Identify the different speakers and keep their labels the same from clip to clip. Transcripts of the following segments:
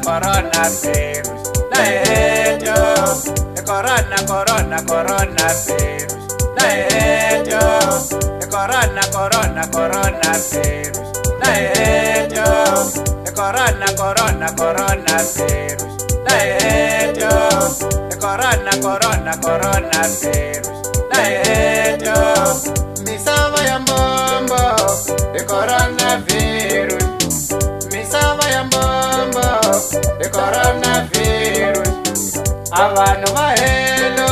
Speaker 1: coronavirus. Laejo, coronavirus. Laejo, coronavirus. Laejo, coronavirus. Laejo, coronavirus. Laejo, misava ya mbombo, coronavirus. Misava ya mbombo, coronavirus. Abantu bahelo,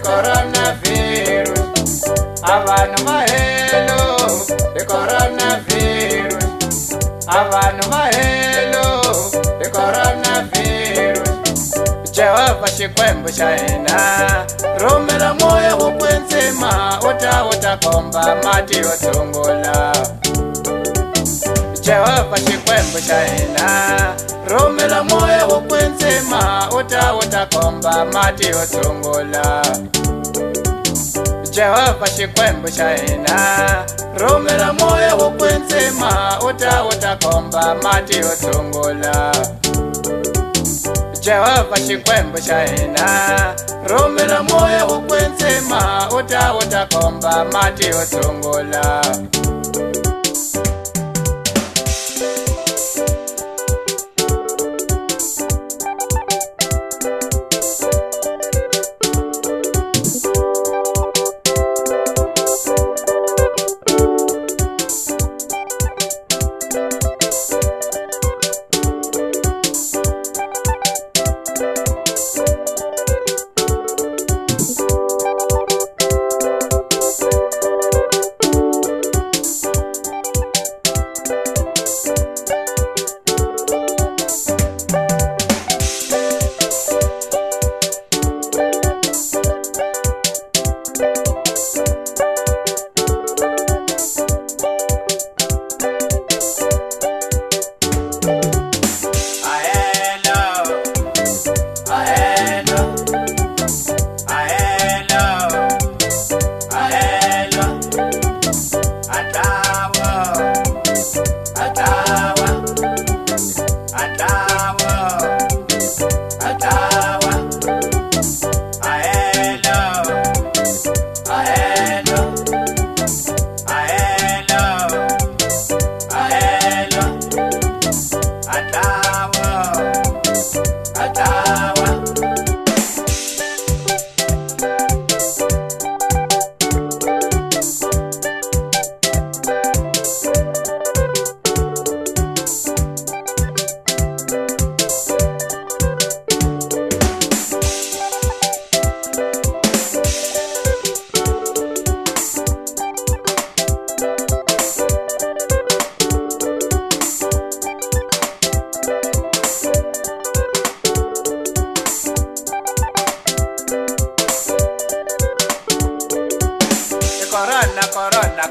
Speaker 1: coronavirus. Abantu bahelo, coronavirus. Abantu bahelo, coronavirus. Jehova xikwembu xa hina, rhumela moya wo kwetsima, uta komba mati yo tshungula. Jehova xikwembu xa hina, rhumela moya wo kwetsima, uta komba mati yo tshungula. Jehova xikwembu xa hina, rhumela moya wo kwetsima, uta komba mati yo tshungula. Jehova xikwembu xa hina, rhumela moya wo kwetsima, uta komba mati yo tshungula.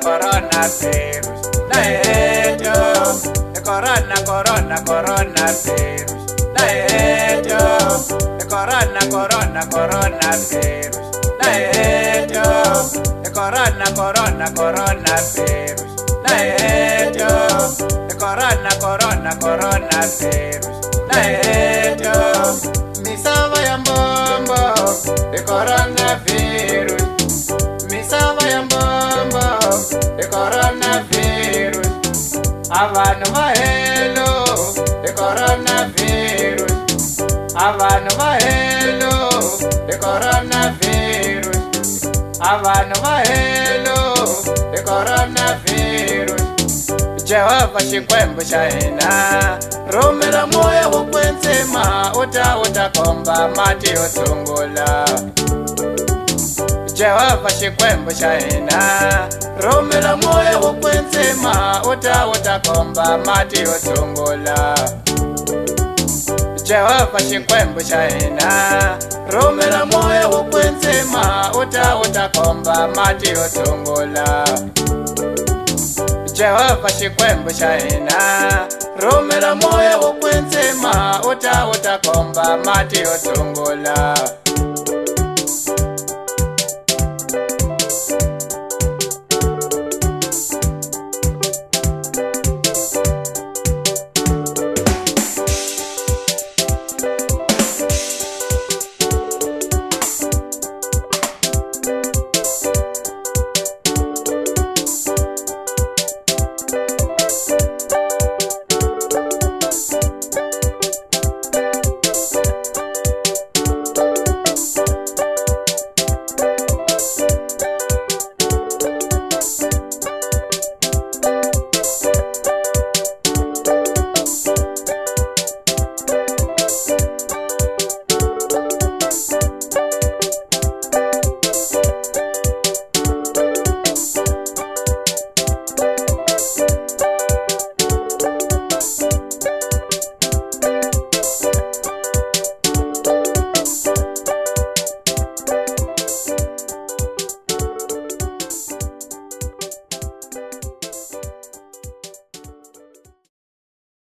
Speaker 1: Coronavirus. Laejo, coronavirus. Laejo, coronavirus. Laejo, coronavirus. Laejo, coronavirus. Laejo, misava ya mbombo, coronavirus. Misava ya mbombo, coronavirus. Abantu bahelo, coronavirus. Abantu bahelo, coronavirus. Abantu bahelo, coronavirus. Jehova xikwembu xa hina, rhumela moya wo kwetsima, uta komba mati yo tshungula. Jehova xikwembu xa hina, rhumela moya wo kwetsima, uta komba mati yo tshungula. Jehova xikwembu xa hina, rhumela moya wo kwetsima, uta komba mati yo tshungula. Jehova xikwembu xa hina, rhumela moya wo kwetsima, uta komba mati yo tshungula.